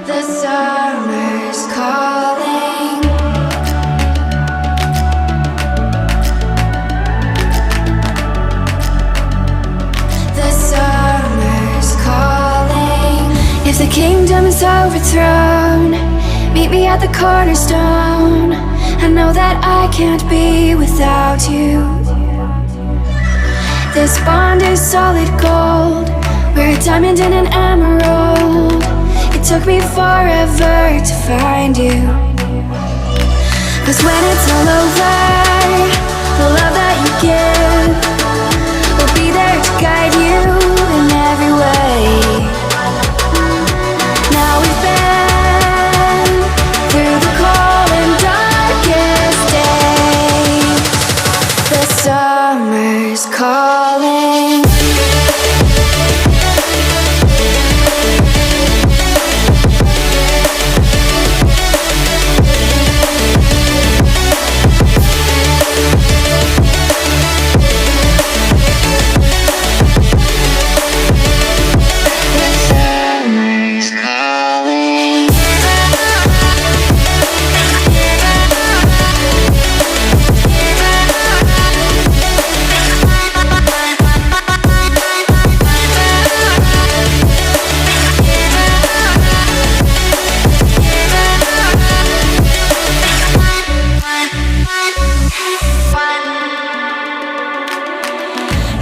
The summer's calling. The summer's calling. If the kingdom is overthrown, meet me at the cornerstone. I know that I can't be without you. This bond is solid gold. We're a diamond and an emerald. It took me forever to find you. 'Cause when it's all over, the love that you give will be there to guide you in every way. Now we've been through the cold and darkest days. The summer's calling.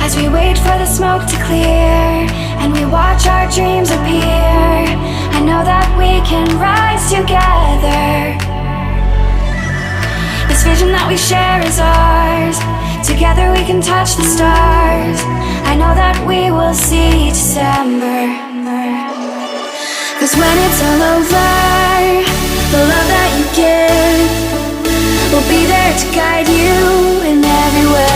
As we wait for the smoke to clear and we watch our dreams appear, I know that we can rise together. This vision that we share is ours. Together we can touch the stars. I know that we will see December. 'Cause when it's all over, the love that you give will be there to guide you in every way.